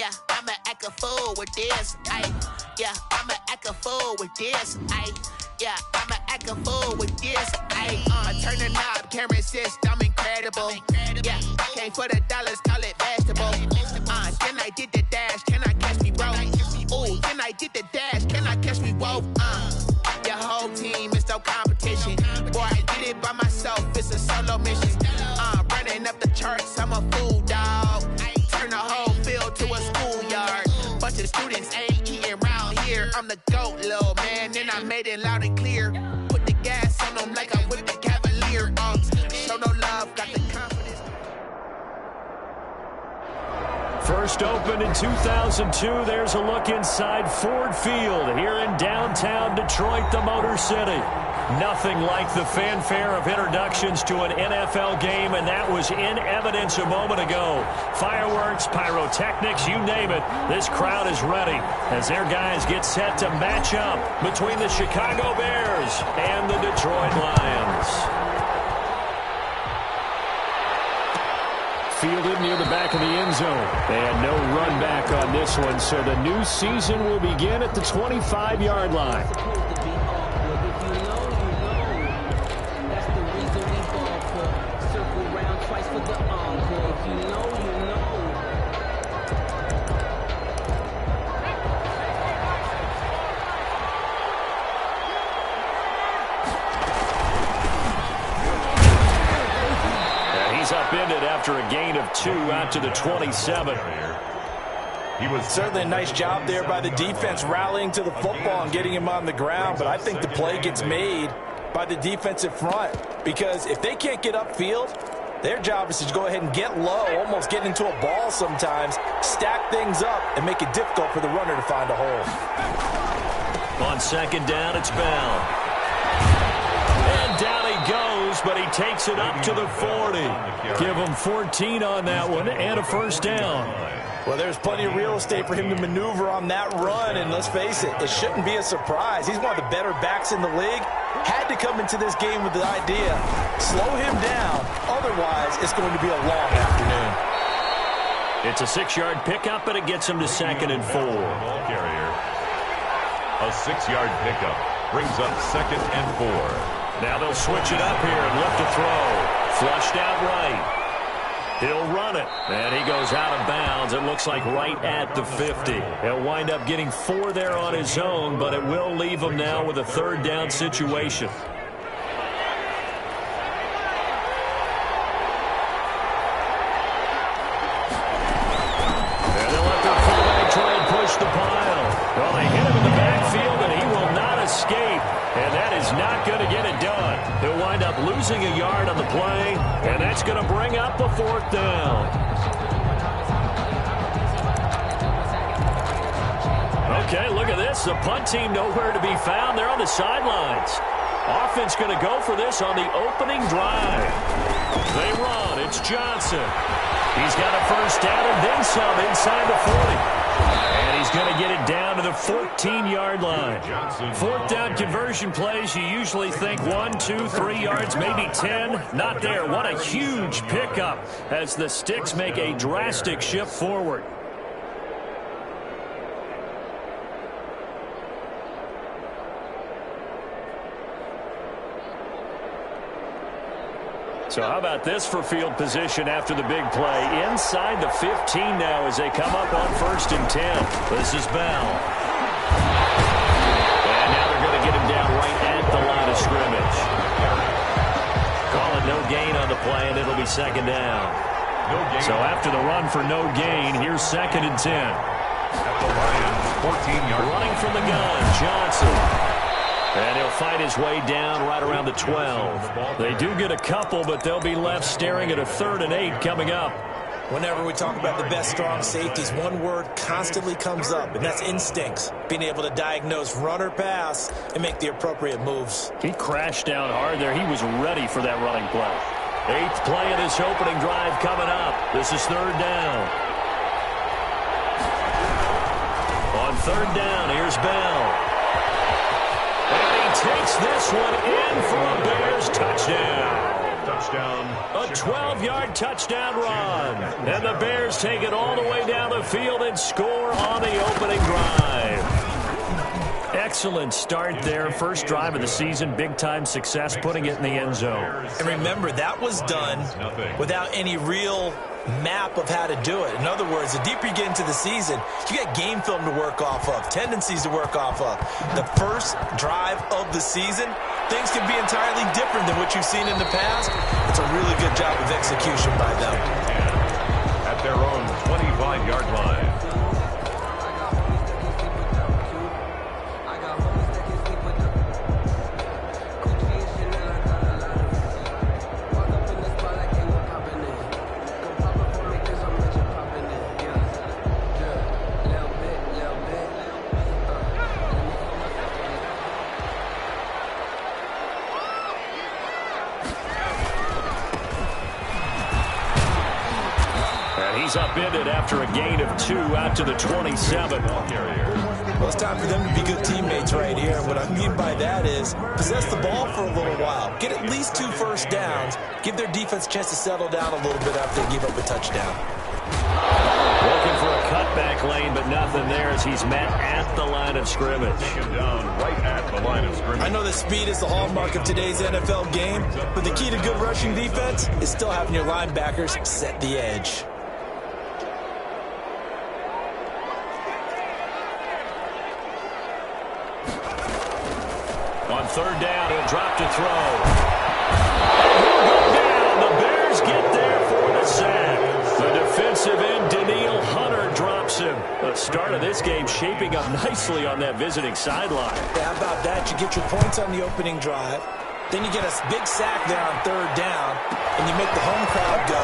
Yeah, I'ma act a fool with this. Yeah, I'ma act a fool with this. Yeah, I'ma act a fool with this. Turn the knob, camera assist, I'm incredible. Yeah, came for the dollars, call it vegetable. Then I did the dash, can I catch me, bro? Ooh, then I did the dash, can I catch me, whoa? Your whole team is no competition. Boy, I did it by myself, it's a solo mission. Running up the charts, I'm a fool, dog. Turn the whole field to a schoolyard. Bunch of students ain't eating round here. I'm the GOAT, little man, and I made it loud and clear. Put the gas on them like I'm with the Cavalier. Show no love, got the confidence. First opened in 2002, there's a look inside Ford Field here in downtown Detroit, the Motor City. Nothing like the fanfare of introductions to an NFL game, and that was in evidence a moment ago. Fireworks, pyrotechnics, you name it. This crowd is ready as their guys get set to match up between the Chicago Bears and the Detroit Lions. Fielded near the back of the end zone. And no run back on this one, so the new season will begin at the 25-yard line. Upended after a gain of 2 out to the 27. He was certainly a nice job there by the defense rallying to the football and getting him on the ground, but I think the play gets made by the defensive front because if they can't get upfield, their job is to go ahead and get low, almost get into a ball sometimes, stack things up, and make it difficult for the runner to find a hole. On second down, it's Bell. And down he goes, but he takes it up to the 40. Give him 14 on that one and a first down. Well, there's plenty of real estate for him to maneuver on that run, and let's face it, it shouldn't be a surprise. He's one of the better backs in the league. Had to come into this game with the idea, slow him down, otherwise it's going to be a long afternoon. It's a 6-yard pickup, and it gets him to 2nd and 4. Ball carrier. A 6-yard pickup brings up 2nd and 4. Now they'll switch it up here and look to throw. Flushed out right. He'll run it. And he goes out of bounds. It looks like right at the 50. He'll wind up getting 4 there on his own, but it will leave him now with a 3rd down situation. And they'll let their fullback try and push the pile. Well, they hit him in the backfield, and he will not escape. And that is not going to get it done. He'll wind up losing a yard on the play, and that's going to bring up a 4th down. Okay, look at this. The punt team nowhere to be found. They're on the sidelines. Offense going to go for this on the opening drive. They run. It's Johnson. He's got a first down and then some inside the 40. And he's going to get it down to the 14-yard line. 4th down conversion plays, you usually think 1, 2, 3 yards, maybe 10. Not there. What a huge pickup as the Sticks make a drastic shift forward. So how about this for field position after the big play? Inside the 15 now as they come up on 1st and 10. This is Bell. And now they're going to get him down right at the line of scrimmage. Call it no gain on the play, and it'll be 2nd down. No gain. So after the run for no gain, here's 2nd and 10. At the Lions, 14-yard. Running from the gun, Johnson. And he'll fight his way down right around the 12. They do get a couple, but they'll be left staring at a 3rd and 8 coming up. Whenever we talk about the best strong safeties, one word constantly comes up, and that's instincts. Being able to diagnose run or pass and make the appropriate moves. He crashed down hard there. He was ready for that running play. 8th play of this opening drive coming up. This is 3rd down. On 3rd down, here's Bell. And he takes this one in for a Bears touchdown. Touchdown. A 12-yard touchdown run. And the Bears take it all the way down the field and score on the opening drive. Excellent start there. First drive of the season. Big-time success putting it in the end zone. And remember, that was done without any real map of how to do it. In other words, the deeper you get into the season, you got game film to work off of, tendencies to work off of. The first drive of the season, things can be entirely different than what you've seen in the past. It's a really good job of execution by them. At their own 25-yard line. He's upended after a gain of 2 out to the 27. Well, it's time for them to be good teammates right here. What I mean by that is possess the ball for a little while. Get at least 2 first downs. Give their defense a chance to settle down a little bit after they give up a touchdown. Looking for a cutback lane, but nothing there as he's met at the line of scrimmage. Taken down right at the line of scrimmage. I know that speed is the hallmark of today's NFL game, but the key to good rushing defense is still having your linebackers set the edge. On third down, he'll drop to throw. He'll go down. The Bears get there for the sack. The defensive end, Danielle Hunter, drops him. The start of this game shaping up nicely on that visiting sideline. Yeah, how about that? You get your points on the opening drive. Then you get a big sack there on third down, and you make the home crowd go.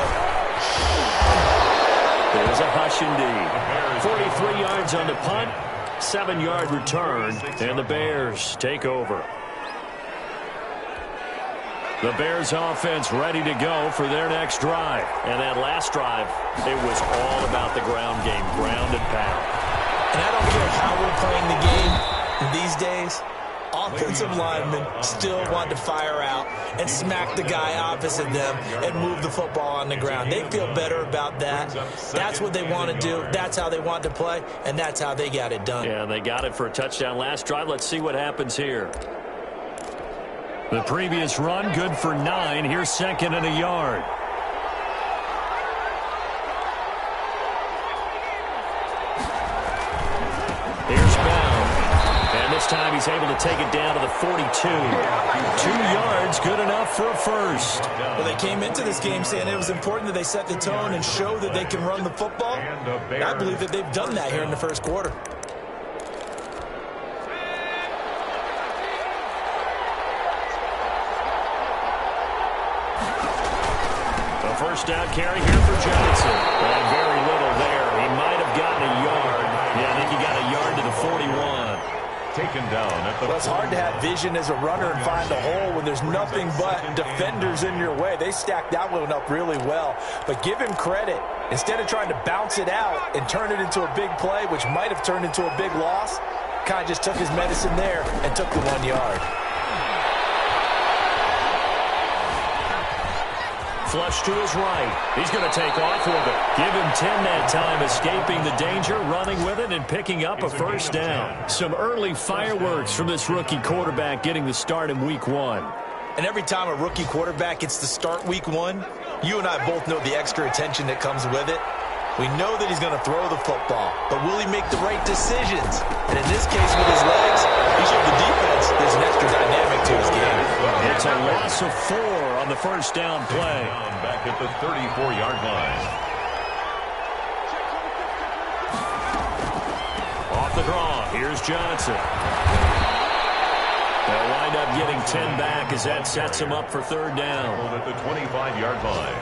There's a hush indeed. 43 yards on the punt, 7-yard return, and the Bears take over. The Bears offense ready to go for their next drive. And that last drive, it was all about the ground game, ground and pound. And I don't care how we're playing the game these days, offensive linemen still want to fire out and smack the guy opposite them and move the football on the ground. They feel better about that. That's what they want to do. That's how they want to play, and that's how they got it done. Yeah, they got it for a touchdown last drive. Let's see what happens here. The previous run, good for 9. Here's 2nd and a yard. Here's Bell. And this time he's able to take it down to the 42. 2 yards, good enough for a first. Well, they came into this game saying it was important that they set the tone and show that they can run the football. And I believe that they've done that here in the first quarter. First down carry here for Johnson. And very little there. He might have gotten a yard. Yeah, I think he got a yard to the 41. Taken down at the... Well, it's hard to have vision as a runner and find a hole when there's nothing but defenders in your way. They stacked that one up really well. But give him credit. Instead of trying to bounce it out and turn it into a big play, which might have turned into a big loss, kind of just took his medicine there and took the 1 yard. Flush to his right. He's going to take off with it. Give him 10 that time, escaping the danger, running with it, and picking up a first down. Some early fireworks from this rookie quarterback getting the start in Week 1. And every time a rookie quarterback gets to start Week 1, you and I both know the extra attention that comes with it. We know that he's going to throw the football, but will he make the right decisions? And in this case, with his legs, he showed the defense there's an extra dynamic to his game. It's a loss of 4 on the first down play. Back at the 34-yard line. Off the draw, here's Johnson. They'll wind up getting 10 back as that sets him up for third down. At the 25-yard line.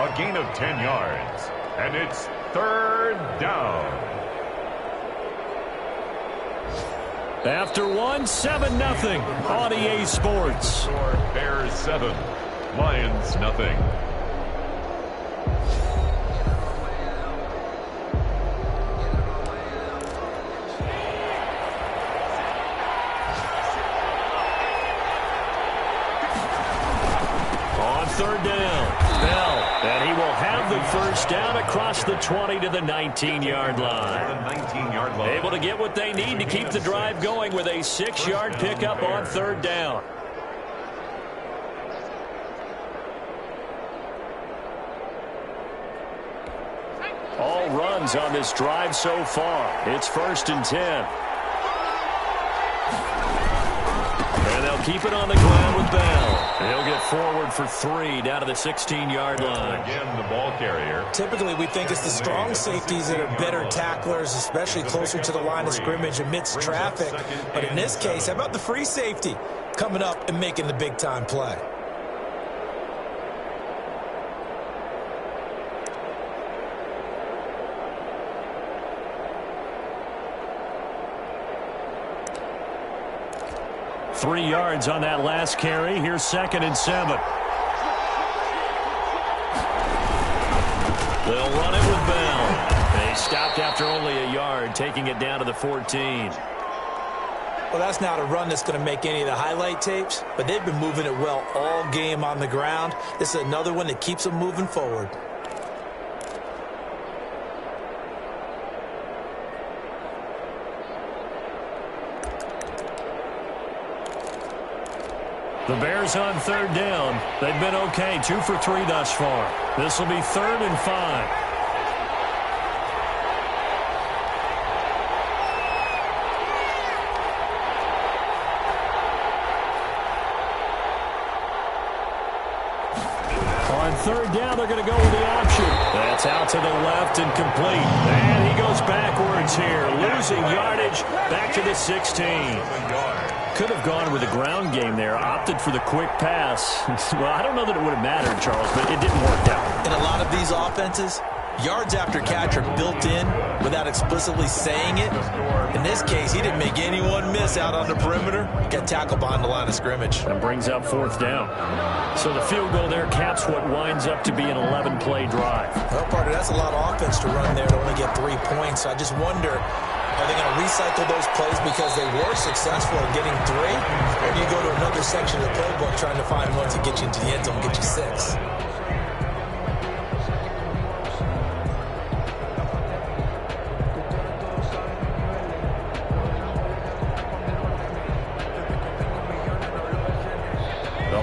A gain of 10 yards. And it's third down. After 1, 7-0 on EA Sports. Bears 7, Lions nothing. the first down across the 20 to the 19-yard line. Able to get what they need to keep the drive going with a 6-yard pickup on third down. All runs on this drive so far. It's 1st and 10. And they'll keep it on the ground with Bell. He'll get forward for 3 down to the 16-yard line. Again, the ball carrier. Typically, we think it's the strong safeties that are better tacklers, especially closer to the line of scrimmage amidst traffic. But in this case, how about the free safety coming up and making the big-time play? Three yards on that last carry. Here's 2nd and 7. They'll run it with Bell. They stopped after only a yard, taking it down to the 14. Well, that's not a run that's going to make any of the highlight tapes, but they've been moving it well all game on the ground. This is another one that keeps them moving forward. The Bears on third down. They've been okay, 2 for 3 thus far. This will be 3rd and 5. On third down, they're going to go with the option. That's out to the left and complete. And he goes backwards here, losing yardage back to the 16. Could have gone with a ground game there, opted for the quick pass. Well, I don't know that it would have mattered, Charles, but it didn't work out. In a lot of these offenses, yards after catch are built in without explicitly saying it. In this case, he didn't make anyone miss out on the perimeter. Got tackled behind the line of scrimmage. That brings up 4th down. So the field goal there caps what winds up to be an 11-play drive. Well, partner, that's a lot of offense to run there to only get 3 points. So I just wonder, are they going to recycle those plays because they were successful in getting 3? Or do you go to another section of the playbook trying to find ones that get you into the end zone and get you 6?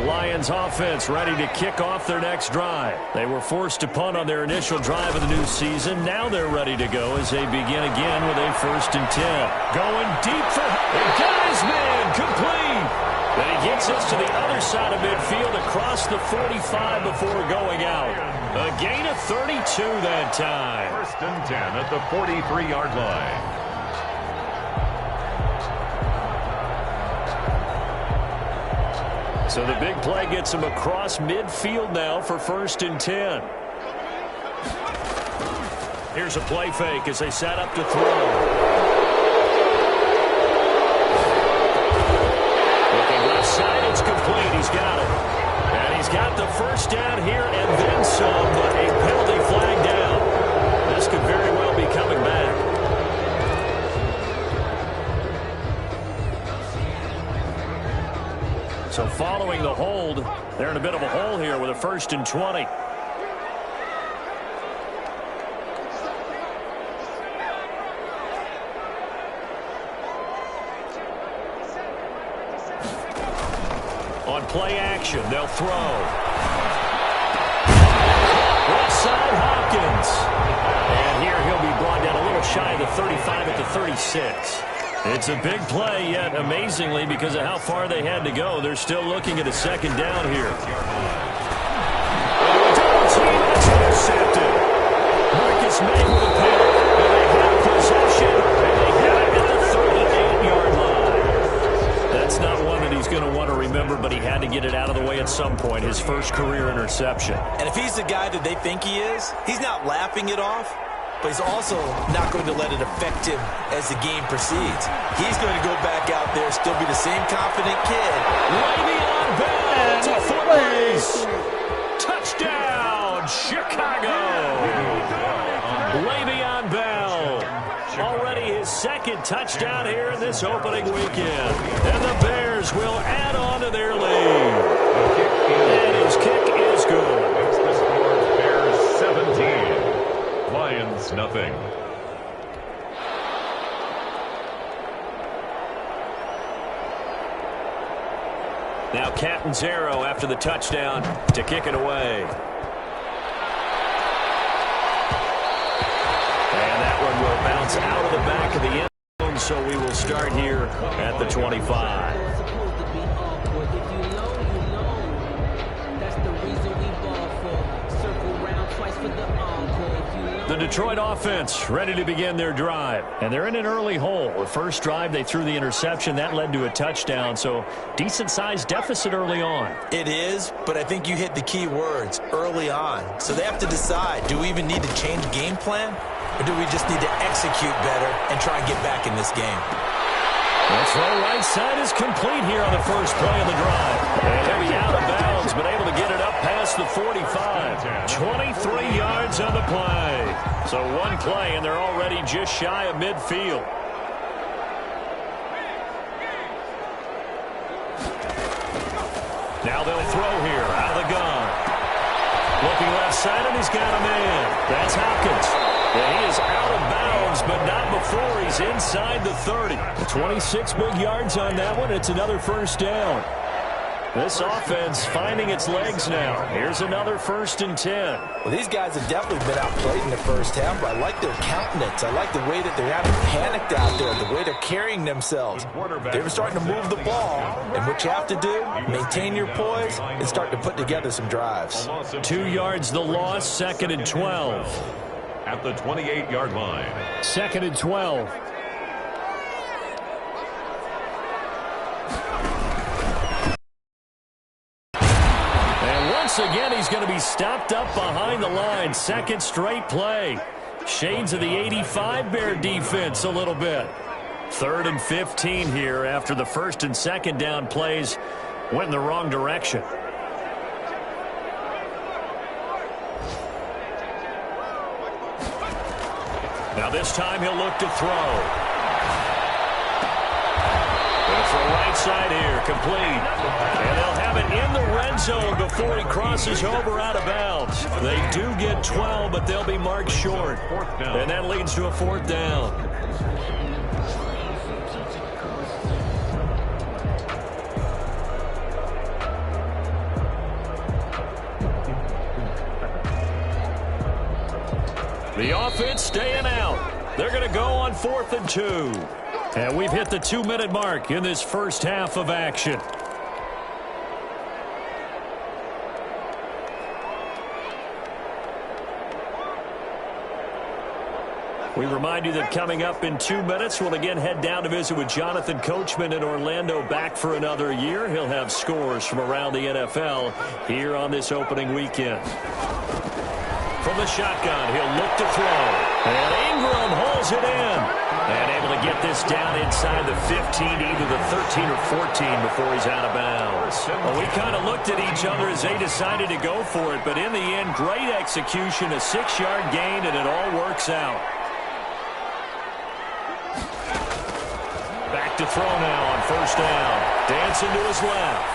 Lions offense ready to kick off their next drive. They were forced to punt on their initial drive of the new season. Now they're ready to go as they begin again with a 1st and 10. Going deep for the guy's man, complete. Then he gets us to the other side of midfield across the 45 before going out. A gain of 32 that time. 1st and 10 at the 43-yard line. So the big play gets him across midfield now for 1st and 10. Here's a play fake as they set up to throw. Looking left side, it's complete. He's got it. And he's got the first down here and then some, but a penalty flag down. This could very well be coming back. So following the hold, they're in a bit of a hole here with a 1st and 20. On play action, they'll throw. Left side, Hopkins. And here he'll be brought down a little shy of the 35 at the 36. It's a big play, yet amazingly, because of how far they had to go, they're still looking at a 2nd down here. Double team, that's intercepted. Marcus May with a pick. And they have possession, and they have it at the 38-yard line. That's not one that he's going to want to remember, but he had to get it out of the way at some point, his first career interception. And if he's the guy that they think he is, he's not laughing it off. But he's also not going to let it affect him as the game proceeds. He's going to go back out there, still be the same confident kid. Le'Veon Bell to foot race. Touchdown, Chicago. Le'Veon Bell. Already his 2nd touchdown here in this opening weekend. And the Bears will add on to their lead. And his kick is good. It's the score, Bears 17. Lions nothing. Now Catanzaro after the touchdown to kick it away. And that one will bounce out of the back of the end zone, so we will start here at the 25. The Detroit offense ready to begin their drive. And they're in an early hole. The first drive, they threw the interception. That led to a touchdown. So decent-sized deficit early on. It is, but I think you hit the key words, early on. So they have to decide, do we even need to change game plan? Or do we just need to execute better and try and get back in this game? The throw right side is complete here on the first play of the drive. And he'll be out of bounds, but able to get it up past the 45. 23 yards on the play. So one play, and they're already just shy of midfield. Now they'll throw here out of the gun. Looking left side, and he's got a man. That's Hopkins. And he is out of bounds, but not before he's inside the 30. 26 big yards on that one. It's another first down. This offense finding its legs now. Here's another 1st and 10. Well, these guys have definitely been outplayed in the first half, but I like their countenance. I like the way that they're having panicked out there, the way they're carrying themselves. They're starting to move the ball, and what you have to do, maintain your poise and start to put together some drives. 2 yards the loss, 2nd and 12. At the 28-yard line. 2nd and 12. Once again, he's going to be stopped up behind the line. Second straight play. Shades of the 85 Bear defense a little bit. 3rd and 15 here after the 1st and 2nd down plays went in the wrong direction. Now this time he'll look to throw. It's the right side here, complete. And they'll have it in the red zone before he crosses over out of bounds. They do get 12, but they'll be marked short. And that leads to a 4th down. The offense staying out. They're going to go on 4th and 2. And we've hit the 2-minute mark in this first half of action. We remind you that coming up in 2 minutes, we'll again head down to visit with Jonathan Coachman in Orlando, back for another year. He'll have scores from around the NFL here on this opening weekend. From the shotgun, he'll look to throw. And Ingram holds it in. And able to get this down inside the 15, either the 13 or 14 before he's out of bounds. Well, we kind of looked at each other as they decided to go for it. But in the end, great execution, a 6-yard gain, and it all works out. Back to throw now on 1st down. Dancing to his left.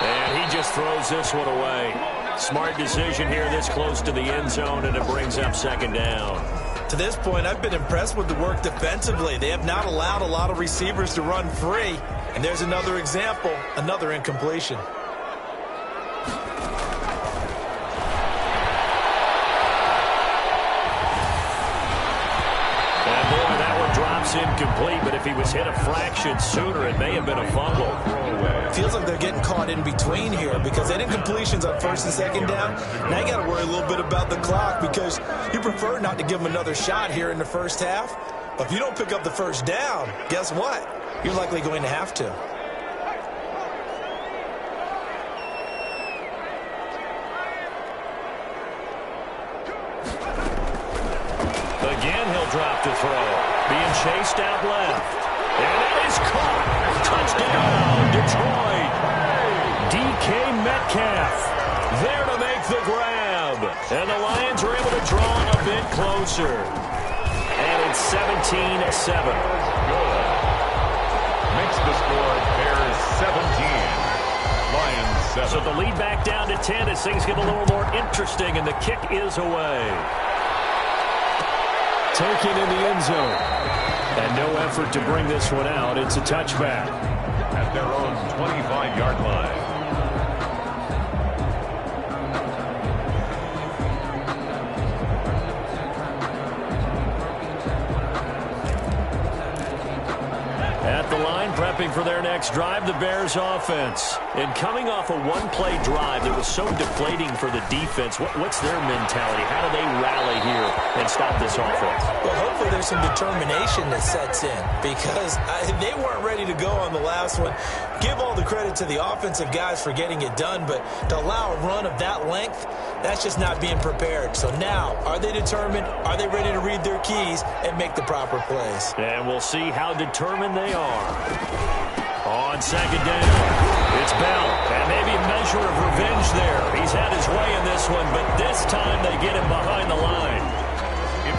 And he just throws this one away. Smart decision here this close to the end zone, and it brings up 2nd down. To this point, I've been impressed with the work defensively. They have not allowed a lot of receivers to run free. And there's another example, another incompletion. And boy, that one drops incomplete, but if he was hit a fraction sooner, it may have been a fumble. Feels like they're getting caught in between here because that incompletion's on 1st and 2nd down. Now you got to worry a little bit about the clock because you prefer not to give them another shot here in the first half. But if you don't pick up the 1st down, guess what? You're likely going to have to. Again, he'll drop to throw. Being chased out left. And it is caught. Touchdown, Detroit. DK Metcalf there to make the grab. And the Lions are able to draw a bit closer. And it's 17-7. Makes the score Bears 17. Lions 7. So the lead back down to 10 as things get a little more interesting, and the kick is away. taken in the end zone. And no effort to bring this one out. It's a touchback. At their own 25-yard line. At the line, prepping for their next drive, the Bears offense. And coming off a one-play drive that was so deflating for the defense, what's their mentality? How do they rally here and stop this offense? Well, hopefully there's some determination that sets in because they weren't ready to go on the last one. Give all the credit to the offensive guys for getting it done, but to allow a run of that length, that's just not being prepared. So now, are they determined? Are they ready to read their keys and make the proper plays? And we'll see how determined they are. On second down, it's Bell. And maybe a measure of revenge there. He's had his way in this one, but this time they get him behind the line.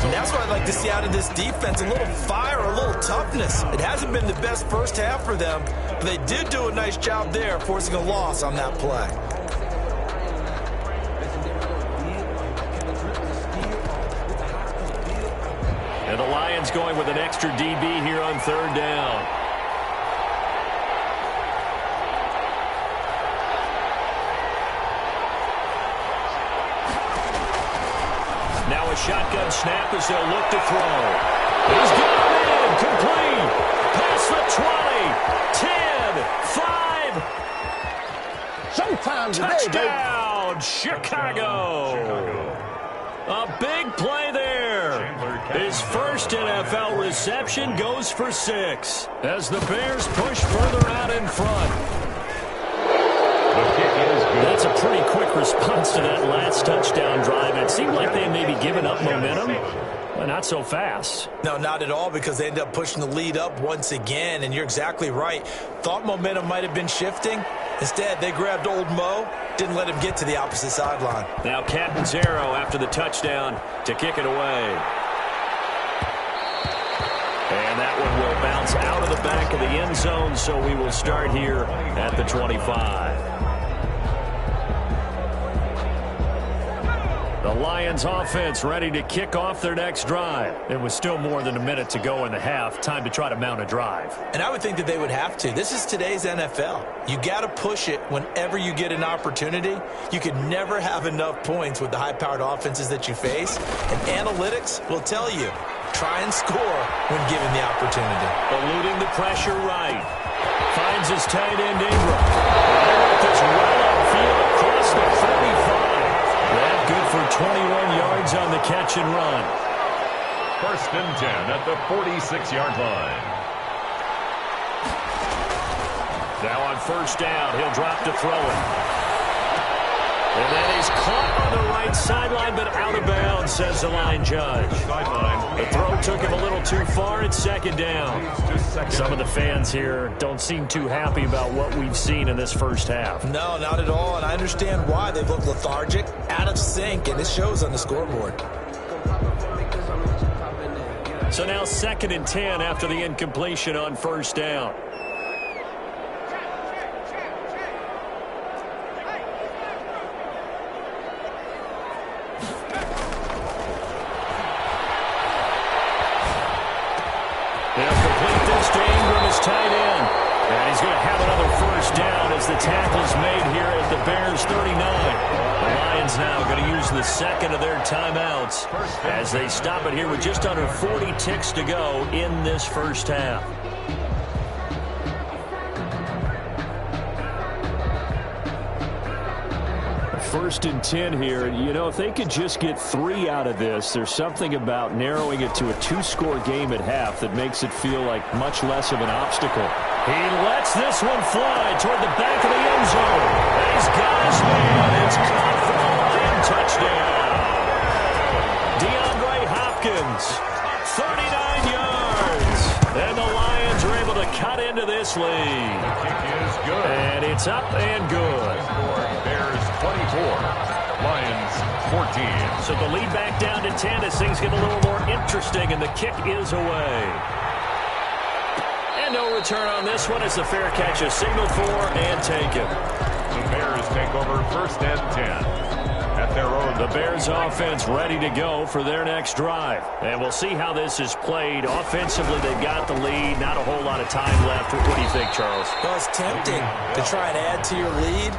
And that's what I'd like to see out of this defense, a little fire, a little toughness. It hasn't been the best first half for them, but they did do a nice job there, forcing a loss on that play. And the Lions going with an extra DB here on third down. Now a shotgun snap as they'll look to throw. He's got him in, complete. Past the 20, 10, 5. Sometimes Touchdown, Chicago. A big play there. His first NFL reception goes for 6 as the Bears push further out in front. That's a pretty quick response to that last touchdown drive. It seemed like they may be giving up momentum, but not so fast. No, not at all, because they end up pushing the lead up once again, and you're exactly right. Thought momentum might have been shifting. Instead, they grabbed old Mo, didn't let him get to the opposite sideline. Now Catanzaro after the touchdown to kick it away. And that one will bounce out of the back of the end zone, so we will start here at the 25. The Lions offense ready to kick off their next drive. It was still more than a minute to go in the half. Time to try to mount a drive. And I would think that they would have to. This is today's NFL. You got to push it whenever you get an opportunity. You could never have enough points with the high-powered offenses that you face. And analytics will tell you, try and score when given the opportunity. Eluding the pressure right. Finds his tight end Ingram. It's right upfield across the 35. That good for 21 yards on the catch and run. First and 10 at the 46-yard line. Now on first down, he'll drop to throw it. And then he's caught on the right sideline, but out of bounds, says the line judge. The throw took him a little too far. It's second down. Some of the fans here don't seem too happy about what we've seen in this first half. No, not at all, and I understand why. They've looked lethargic, out of sync, and it shows on the scoreboard. So now second and 10 after the incompletion on first down. Tight end. And he's going to have another first down as the tackle's made here at the Bears 39. The Lions now going to use the second of their timeouts as they stop it here with just under 40 ticks to go in this first half. First and 10 here. You know, if they could just get 3 out of this, there's something about narrowing it to a 2-score game at half that makes it feel like much less of an obstacle. He lets this one fly toward the back of the end zone. He's got his man. It's caught for the Lion touchdown. DeAndre Hopkins, 39 yards. And the Lions are able to cut into this lead. The kick is good. And it's up and good. Bears 24, Lions 14. So the lead back down to 10 as things get a little more interesting, and the kick is away. And no return on this one as the fair catch is signaled for and taken. The Bears take over first and 10 at their own. The Bears offense ready to go for their next drive. And we'll see how this is played. Offensively, they've got the lead. Not a whole lot of time left. What do you think, Charles? Well, it's tempting to try and add to your lead,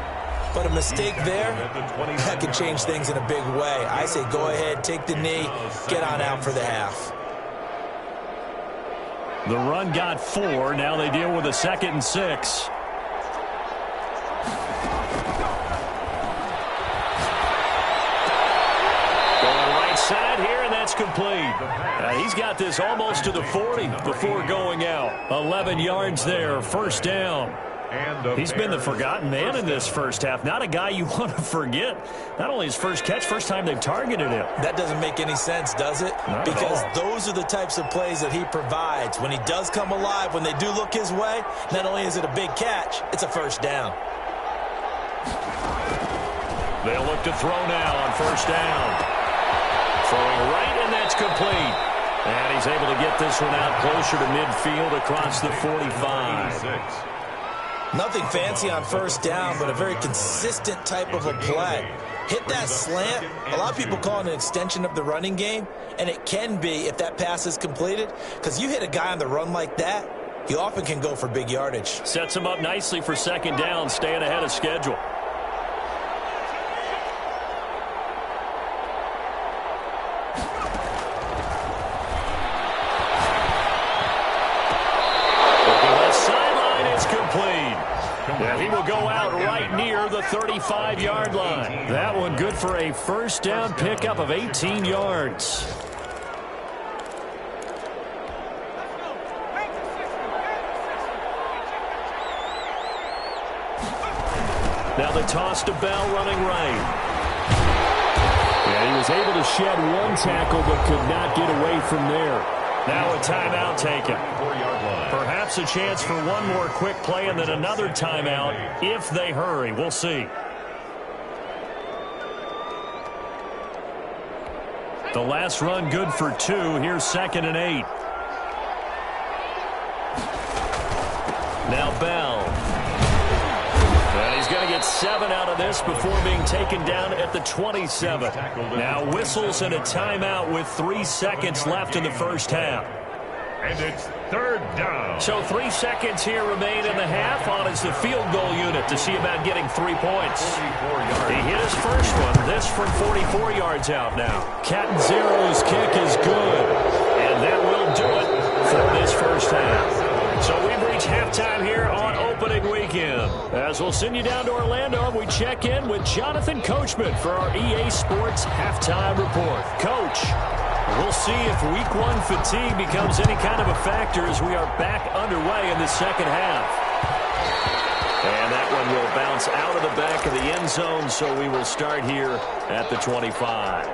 but a mistake there, that could change things in a big way. I say go ahead, take the knee, get on out for the half. The run got 4. Now they deal with a 2nd and 6. Side here, and that's complete. He's got this almost to the 40 before going out. 11 yards there, first down. He's been the forgotten man in this first half. Not a guy you want to forget. Not only his first catch, first time they've targeted him. That doesn't make any sense, does it? Not because those are the types of plays that he provides. When he does come alive, when they do look his way, not only is it a big catch, it's a first down. They'll look to throw now on first down. Throwing right, and that's complete. And he's able to get this one out closer to midfield across the 45. Nothing fancy on first down, but a very consistent type of a play. Hit that slant. A lot of people call it an extension of the running game, and it can be if that pass is completed, because you hit a guy on the run like that, he often can go for big yardage. Sets him up nicely for second down, staying ahead of schedule. And he will go out right near the 35-yard line. That one good for a first down pickup of 18 yards. Now the toss to Bell running right. Yeah, he was able to shed one tackle but could not get away from there. Now a timeout taken. Perhaps a chance for one more quick play and then another timeout if they hurry. We'll see. The last run good for 2. Here's 2nd and 8. Now Bell. And he's going to get 7 out of this before being taken down at the 27. Now whistles and a timeout with 3 seconds left in the first half. And it's 3rd down. So 3 seconds here remain in the half on as the field goal unit to see about getting 3 points. He hit his first one. This from 44 yards out now. Catanzaro's kick is good. And that will do it for this first half. So we've reached halftime here on opening weekend. As we'll send you down to Orlando, we check in with Jonathan Coachman for our EA Sports Halftime Report. Coach, we'll see if Week 1 fatigue becomes any kind of a factor as we are back underway in the second half. And that one will bounce out of the back of the end zone, so we will start here at the 25.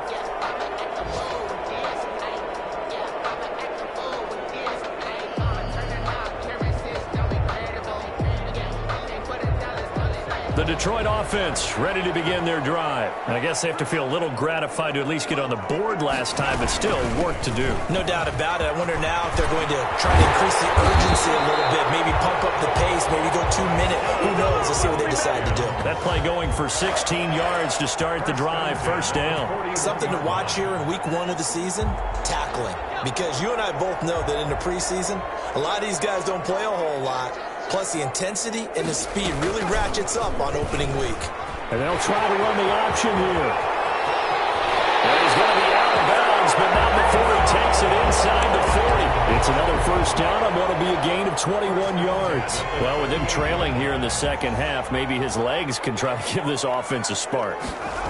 The Detroit offense ready to begin their drive. I guess they have to feel a little gratified to at least get on the board last time, but still work to do. No doubt about it. I wonder now if they're going to try to increase the urgency a little bit, maybe pump up the pace, maybe go 2-minute. Who knows? Let's see what they decide to do. That play going for 16 yards to start the drive, first down. Something to watch here in Week 1 of the season, tackling. Because you and I both know that in the preseason, a lot of these guys don't play a whole lot. Plus, the intensity and the speed really ratchets up on opening week. And they'll try to run the option here. And he's going to be out of bounds, but not before he takes it inside the 40. It's another first down on what will be a gain of 21 yards. Well, with him trailing here in the second half, maybe his legs can try to give this offense a spark.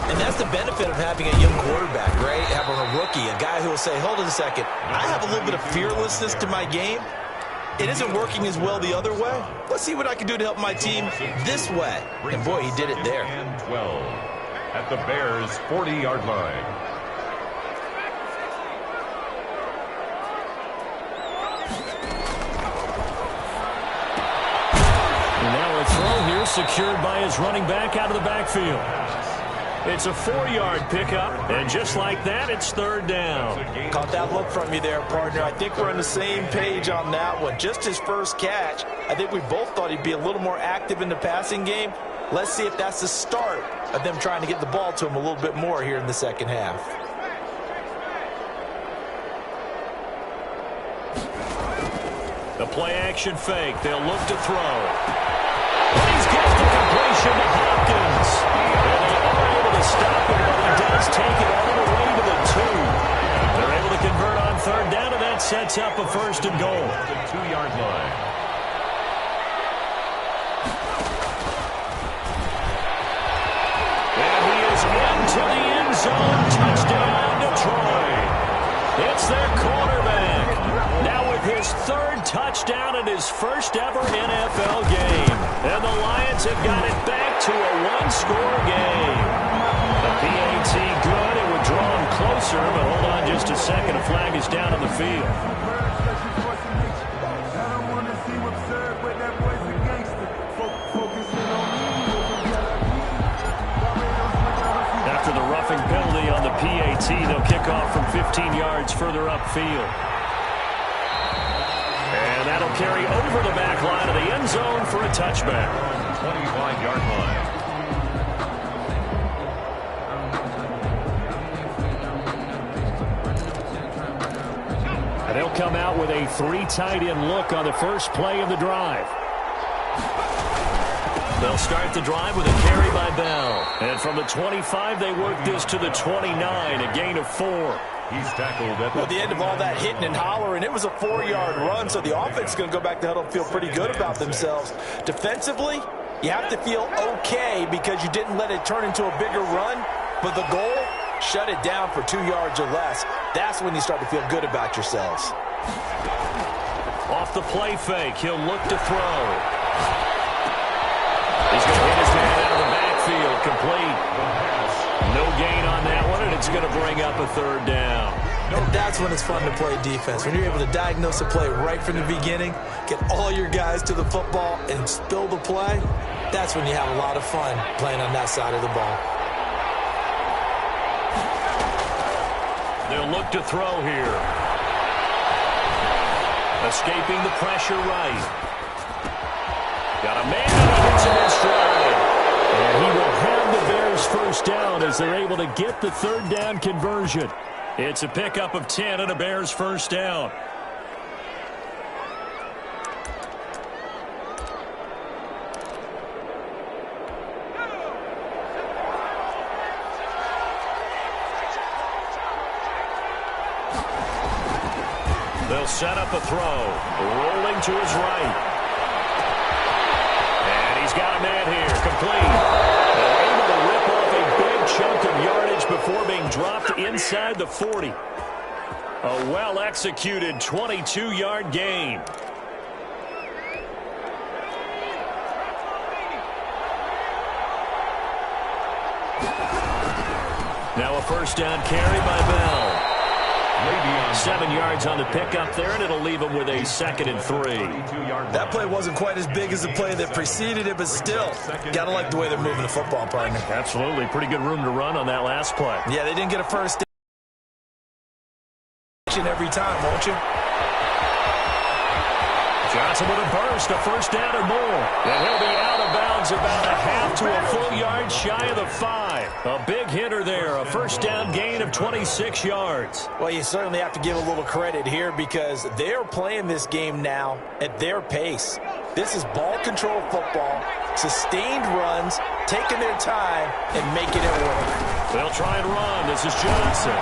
And that's the benefit of having a young quarterback, right? Having a rookie, a guy who will say, hold on a second, I have a little bit of fearlessness to my game. It isn't working as well the other way. Let's see what I can do to help my team this way. And boy, he did it there. And 12 at the Bears' 40-yard line. And now a throw here secured by his running back out of the backfield. It's a 4-yard pickup, and just like that, it's third down. Caught that look from you there, partner. I think we're on the same page on that one. Just his first catch. I think we both thought he'd be a little more active in the passing game. Let's see if that's the start of them trying to get the ball to him a little bit more here in the second half. The play-action fake. They'll look to throw. He's got the completion to Hopkins. And they are able to stop him, but he does take it all the way to the 2. They're able to convert on third down, and that sets up a first and goal. The 2-yard line. And he is into the end zone. Touchdown, Detroit. It's their quarterback. Now with his third touchdown in his first ever NFL game. And the Lions have got it back to a one-score game. The PAT good. It would draw him closer, but hold on just a second. A flag is down on the field. After the roughing penalty on the PAT, they'll kick off from 15 yards further upfield. And that'll carry over the back line of the end zone for a touchback. 25-yard line. And they'll come out with a 3 tight end look on the first play of the drive. They'll start the drive with a carry by Bell. And from the 25, they work this to the 29, a gain of 4. He's tackled at the end of all that hitting and hollering. It was a 4-yard run, so the offense is going to go back to huddle and feel pretty good about themselves. Defensively, you have to feel okay because you didn't let it turn into a bigger run. But the goal, shut it down for 2 yards or less. That's when you start to feel good about yourselves. Off the play fake, he'll look to throw. He's going to hit his man out of the backfield, complete. No gain on that one, and it's going to bring up a third down. And that's when it's fun to play defense. When you're able to diagnose a play right from the beginning, get all your guys to the football, and spill the play, that's when you have a lot of fun playing on that side of the ball. They'll look to throw here. Escaping the pressure right. Got a man that hits him in stride. And he will have the Bears first down as they're able to get the third down conversion. It's a pickup of 10 and a Bears first down. They'll set up a throw. Rolling to his right. And he's got a man here. Complete. They're able to rip off a big chunk of yardage before being dropped inside the 40. A well-executed 22-yard gain. Now a first down carry by Bell. 7 yards on the pickup there, and it'll leave him with a 2nd and 3. That play wasn't quite as big as the play that preceded it, but still, gotta like the way they're moving the football, partner. Absolutely. Pretty good room to run on that last play. Yeah, they didn't get a first down every time, won't you? Johnson with a burst, a first down or more. And he'll be out of bounds about a half to a full yard shy of the 5. A big hitter there, a first down gain of 26 yards. Well, you certainly have to give a little credit here because they're playing this game now at their pace. This is ball control football, sustained runs, taking their time, and making it work. They'll try and run. This is Johnson.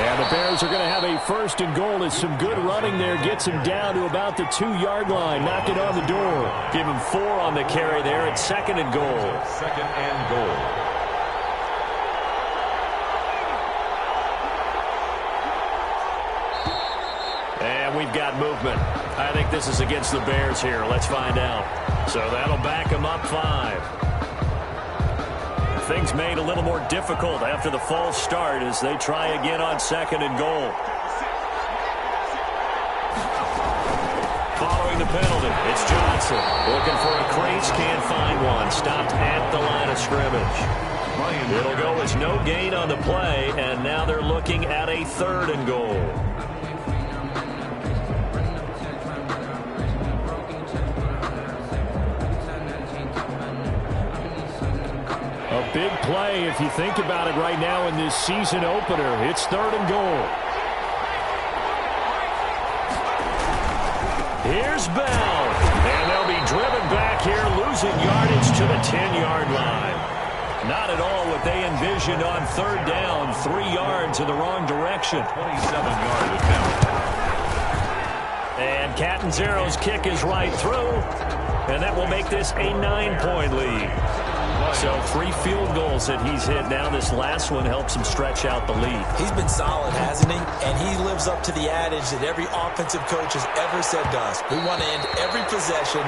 And the Bears are going to have a first and goal as some good running there gets him down to about the 2-yard line. Knock it on the door. Give him 4 on the carry there at 2nd and goal. 2nd and goal. And we've got movement. I think this is against the Bears here. Let's find out. So that'll back them up 5. Things made a little more difficult after the false start as they try again on 2nd and goal. Following the penalty, it's Johnson. Looking for a crease, can't find one. Stopped at the line of scrimmage. It'll go as no gain on the play, and now they're looking at a 3rd and goal. big play if you think about it right now in this season opener. It's 3rd and goal. Here's Bell. And they'll be driven back here, losing yardage to the 10-yard line. Not at all what they envisioned on 3rd down. 3 yards in the wrong direction. 27-yard attempt. And Catanzaro's kick is right through. And that will make this a 9-point lead. So 3 field goals that he's hit now. This last one helps him stretch out the lead. He's been solid, hasn't he? And he lives up to the adage that every offensive coach has ever said to us. We want to end every possession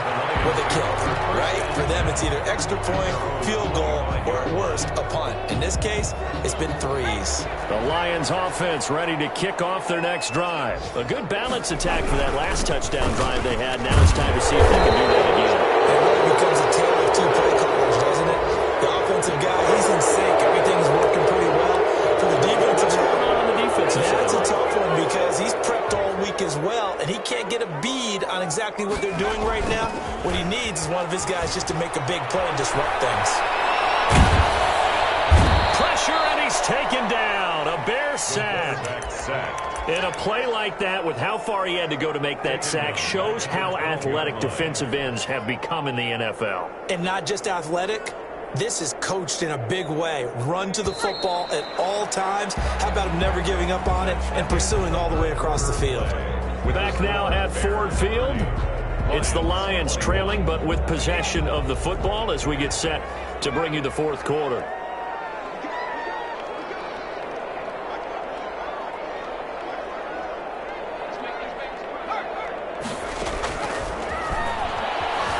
with a kick, right? For them, it's either extra point, field goal, or at worst, a punt. In this case, it's been 3s. The Lions offense ready to kick off their next drive. A good balance attack for that last touchdown drive they had. Now it's time to see if they can do that again. It really becomes a tale of 2 play callers, doesn't it? The offensive guy, he's in sync. Everything's working pretty well. For the defensive side, that's a tough one because he's prepped all week as well, and he can't get a bead on exactly what they're doing right now. What he needs is one of his guys just to make a big play and disrupt things. Pressure, and he's taken down. A Bear sack. In a play like that, with how far he had to go to make that sack, shows how athletic defensive ends have become in the NFL. And not just athletic. This is coached in a big way. Run to the football at all times. How about him never giving up on it and pursuing all the way across the field? We're back now at Ford Field. It's the Lions trailing, but with possession of the football as we get set to bring you the 4th quarter.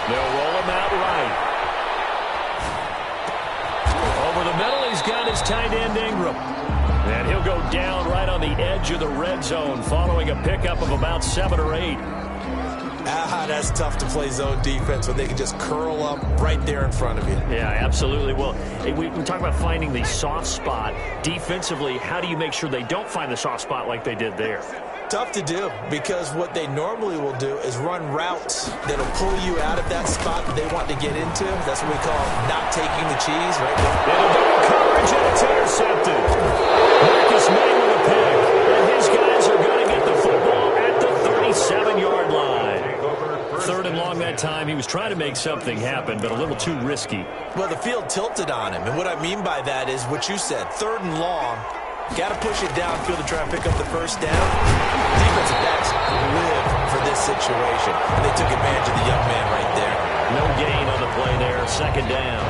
They'll roll him out right. Over the middle, he's got his tight end Ingram. And he'll go down right on the edge of the red zone following a pickup of about 7 or 8. That's tough to play zone defense when they can just curl up right there in front of you. Yeah, absolutely. Well, we talk about finding the soft spot. Defensively, how do you make sure they don't find the soft spot like they did there? Tough to do because what they normally will do is run routes that'll pull you out of that spot that they want to get into. That's what we call not taking the cheese, right? It'll go coverage, and it's intercepted. Marcus May with a pick, and his guys are going to get the football at the 37-yard line. 3rd and long that time. He was trying to make something happen, but a little too risky. Well, the field tilted on him, and what I mean by that is what you said, 3rd and long. Got to push it downfield to try and pick up the 1st down. Defensive backs live for this situation, and they took advantage of the young man right there. No gain on the play there, 2nd down.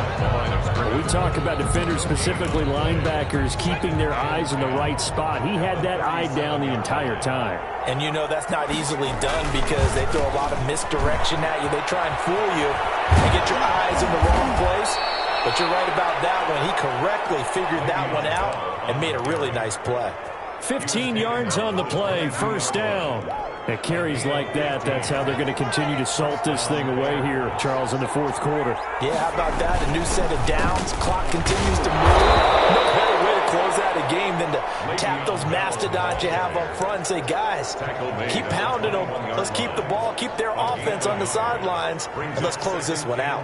We talk about defenders, specifically linebackers, keeping their eyes in the right spot. He had that eye down the entire time. And you know that's not easily done because they throw a lot of misdirection at you. They try and fool you and get your eyes in the wrong place. But you're right about that one. He correctly figured that one out and made a really nice play. 15 yards on the play, 1st down. At carries like that, that's how they're going to continue to salt this thing away here, Charles, in the 4th quarter. Yeah, how about that? A new set of downs. Clock continues to move. No better way to close out a game than to tap those mastodons you have up front and say, guys, keep pounding them. Let's keep the ball, keep their offense on the sidelines, and let's close this one out.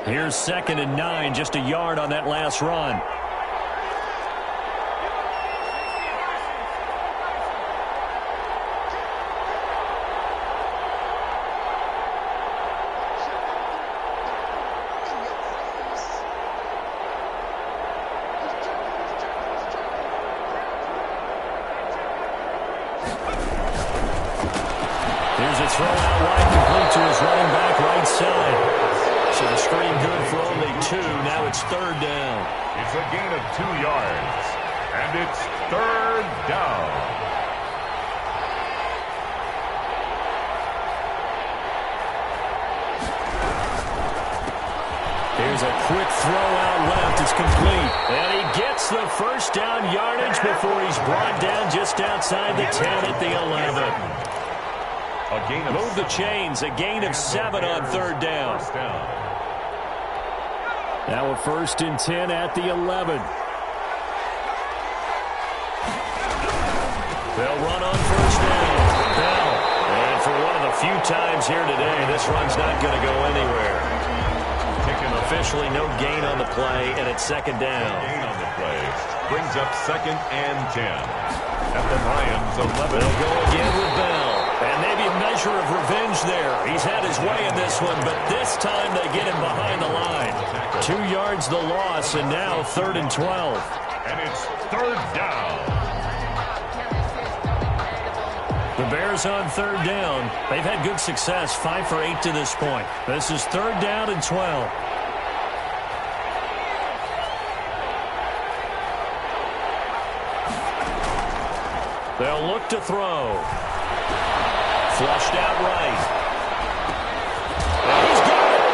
Here's 2nd and 9, just a yard on that last run. Here's a throw out wide, complete to his running back right side. So the screen good for only 2. Now it's 3rd down. It's a gain of 2 yards, and it's 3rd down. Here's a quick throw out left. It's complete. And he gets the 1st down yardage before he's brought down just outside the 10 at the 11. Move the chains. A gain of 7 on 3rd down. Now a 1st and 10 at the 11. They'll run on 1st down. Bell. And for one of the few times here today. This run's not going to go anywhere. Officially no gain on the play, and it's second down. Gain on the play brings up 2nd and 10. At the Lions 11. They'll go again with Bell. And maybe a measure of revenge there. He's had his way in this one, but this time they get him behind the line. 2 yards the loss, and now 3rd and 12. And it's 3rd down. The Bears on 3rd down. They've had good success, 5 for 8 to this point. This is 3rd down and 12. They'll look to throw. Flushed out right. And he's got it.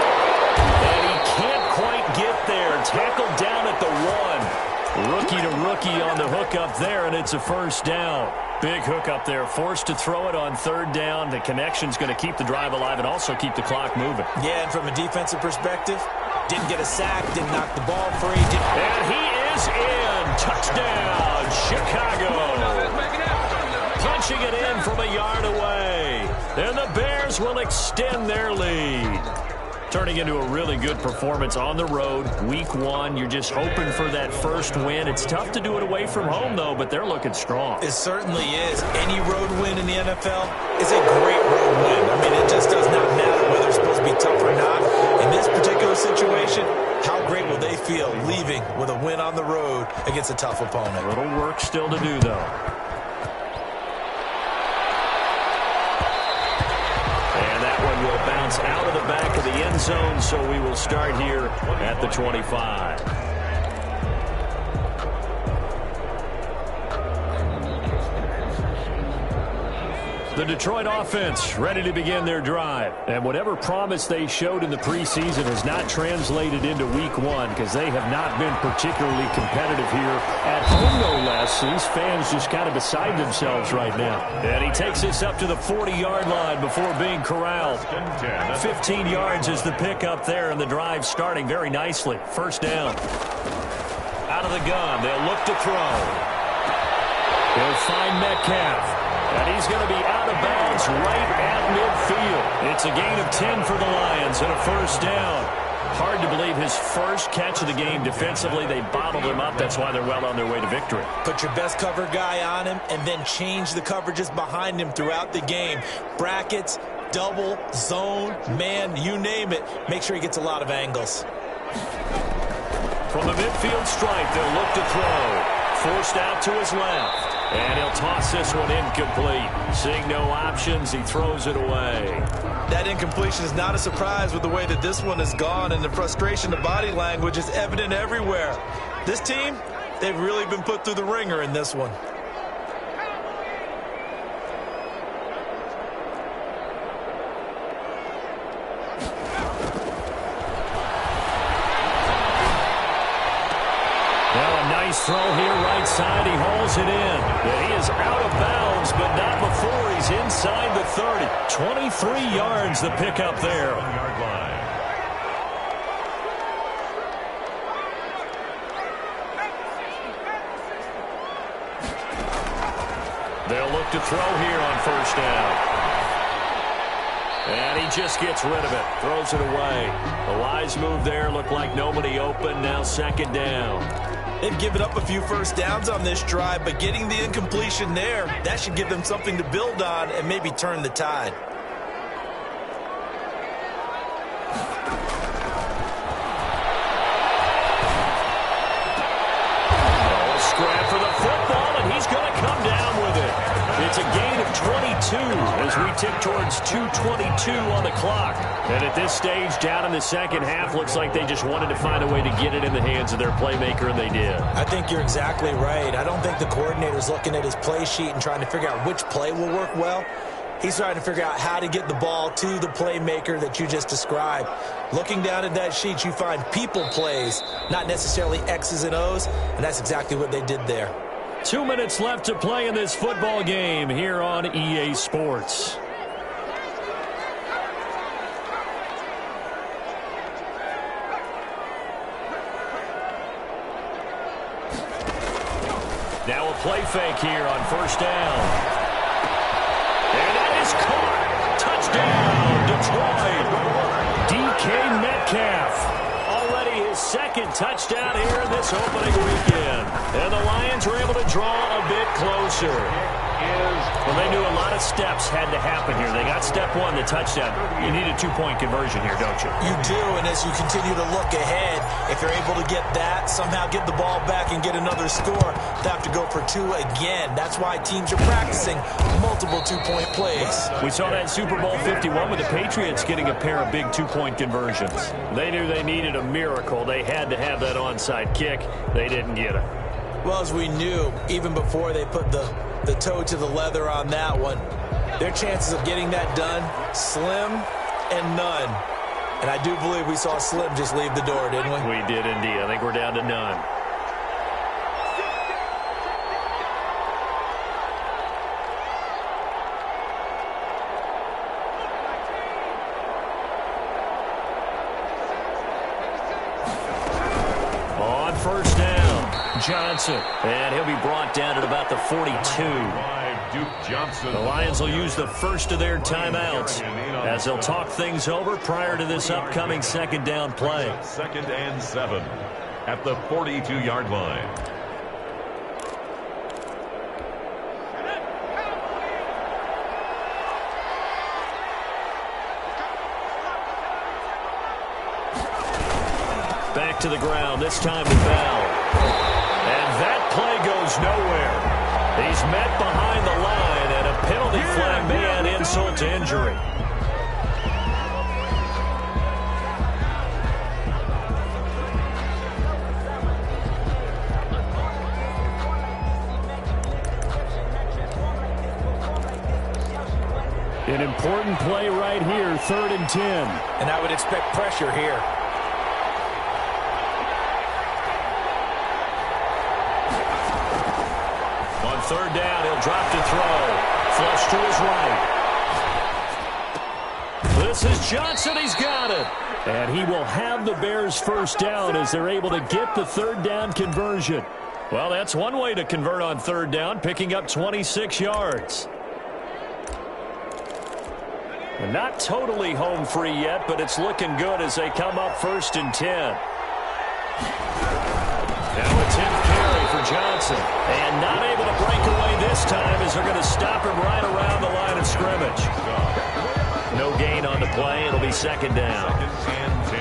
And he can't quite get there. Tackled down at the 1. Rookie to rookie on the hook up there, and it's a first down. Big hook up there. Forced to throw it on 3rd down. The connection's going to keep the drive alive and also keep the clock moving. Yeah, and from a defensive perspective, didn't get a sack, didn't knock the ball free. And he is in. Touchdown, Chicago. Punching it in from a yard away. And the Bears will extend their lead. Turning into a really good performance on the road. Week 1, you're just hoping for that first win. It's tough to do it away from home, though, but they're looking strong. It certainly is. Any road win in the NFL is a great road win. I mean, it just does not matter whether it's supposed to be tough or not. In this particular situation, how great will they feel leaving with a win on the road against a tough opponent? A little work still to do, though. Will bounce out of the back of the end zone, so we will start here at the 25. The Detroit offense ready to begin their drive. And whatever promise they showed in the preseason has not translated into week 1 because they have not been particularly competitive here at home, no less. These fans just kind of beside themselves right now. And he takes this up to the 40-yard line before being corralled. 15 yards is the pickup there, and the drive starting very nicely. First down. Out of the gun. They'll look to throw. They'll find Metcalf. And he's going to be out of bounds right at midfield. It's a gain of 10 for the Lions and a first down. Hard to believe his first catch of the game defensively. They bottled him up. That's why they're well on their way to victory. Put your best cover guy on him and then change the coverages behind him throughout the game. Brackets, double, zone, man, you name it. Make sure he gets a lot of angles. From the midfield stripe, they'll look to throw. Forced out to his left. And he'll toss this one incomplete. Seeing no options, he throws it away. That incompletion is not a surprise with the way that this one has gone, and the frustration, the body language is evident everywhere. This team, they've really been put through the ringer in this one. Throw here right side. He hauls it in. And he is out of bounds, but not before he's inside the 30. 23 yards the pickup there. Yard line. They'll look to throw here on first down. And he just gets rid of it. Throws it away. A wise move there. Looked like nobody open. Now second down. They've given up a few first downs on this drive, but getting the incompletion there, that should give them something to build on and maybe turn the tide. Scrap for the football, and he's going to come down with it. It's a gain of 22 as we tick towards 2:22 on the clock. And at this stage, down in the second half, looks like they just wanted to find a way to get it in the hands of their playmaker, and they did. I think you're exactly right. I don't think the coordinator's looking at his play sheet and trying to figure out which play will work well. He's trying to figure out how to get the ball to the playmaker that you just described. Looking down at that sheet, you find people plays, not necessarily X's and O's, and that's exactly what they did there. 2 minutes left to play in this football game here on EA Sports. Now a play fake here on first down. And that is caught. Touchdown, Detroit. DK Metcalf. Already his second touchdown here in this opening weekend. And the Lions were able to draw a bit closer. Well, they knew a lot of steps had to happen here. They got step one, the touchdown. You need a two-point conversion here, don't you? You do, and as you continue to look ahead, if you're able to get that, somehow get the ball back and get another score, they have to go for two again. That's why teams are practicing multiple two-point plays. We saw that Super Bowl 51 with the Patriots getting a pair of big two-point conversions. They knew they needed a miracle. They had to have that onside kick. They didn't get it. Well, as we knew, even before they put the toe to the leather on that one, their chances of getting that done, slim and none. And I do believe we saw Slim just leave the door, didn't we? We did indeed. I think we're down to none. On first down, Johnson. And he'll be brought down at about the 42. Duke Johnson. The Lions will use the first of their timeouts as they'll talk things over prior to this upcoming second down play. 2nd and 7 at the 42-yard line. Back to the ground, this time to Bell. And that play goes nowhere. He's met behind the line, and a penalty flag may add insult to injury. An important play right here, 3rd and 10. And I would expect pressure here. On 3rd down, he'll drop to throw. Flush to his right. This is Johnson. He's got it. And he will have the Bears first down as they're able to get the 3rd down conversion. Well, that's one way to convert on 3rd down, picking up 26 yards. Not totally home free yet, but it's looking good as they come up 1st and 10. Now a 10th carry for Johnson. And not able to break away this time as they're going to stop him right around the line of scrimmage. No gain on the play. It'll be 2nd down. 2nd and 10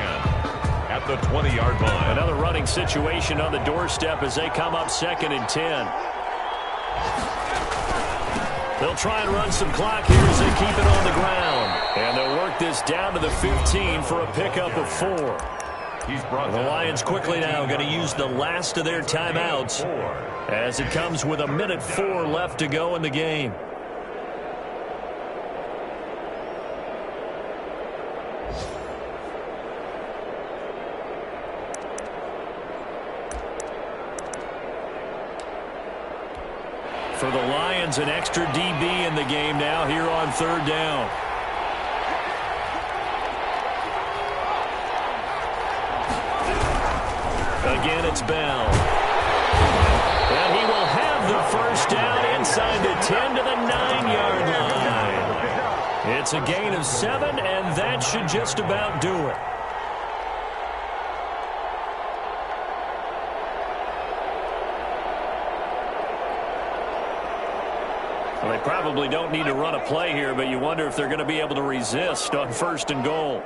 at the 20-yard line. Another running situation on the doorstep as they come up 2nd and 10. They'll try and run some clock here as they keep it on the ground. And they'll work this down to the 15 for a pickup of 4. The Lions quickly now going to use the last of their timeouts as it comes with 1:04 left to go in the game. For the Lions, an extra DB in the game now here on 3rd down. Again, it's Bell. And he will have the first down inside the 10 to the 9-yard line. It's a gain of 7, and that should just about do it. Well, they probably don't need to run a play here, but you wonder if they're going to be able to resist on 1st and goal.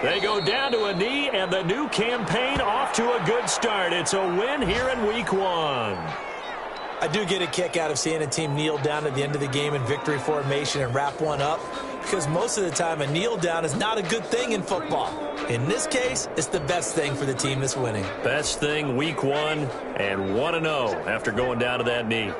They go down to a knee, and the new campaign off to a good start. It's a win here in Week 1. I do get a kick out of seeing a team kneel down at the end of the game in victory formation and wrap one up, because most of the time a kneel down is not a good thing in football. In this case, it's the best thing for the team that's winning. Best thing Week 1 and 1-0 after going down to that knee.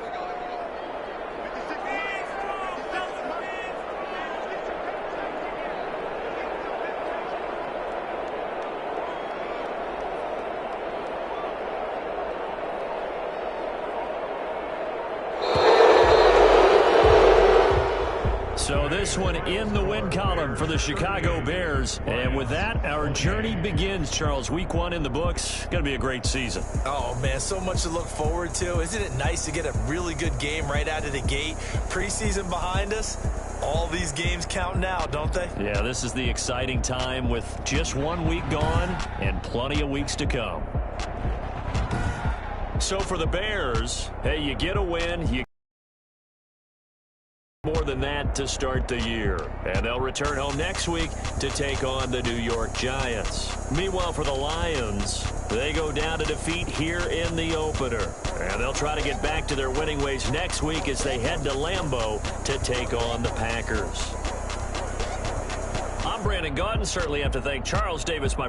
this one in the win column for the Chicago Bears. And with that, our journey begins, Charles. Week 1 in the books. Going to be a great season. Oh, man, so much to look forward to. Isn't it nice to get a really good game right out of the gate? Preseason behind us. All these games count now, don't they? Yeah, this is the exciting time with just 1 week gone and plenty of weeks to come. So for the Bears, hey, you get a win, you more than that to start the year. And they'll return home next week to take on the New York Giants. Meanwhile, for the Lions, they go down to defeat here in the opener. And they'll try to get back to their winning ways next week as they head to Lambeau to take on the Packers. I'm Brandon Gaudin. Certainly have to thank Charles Davis, my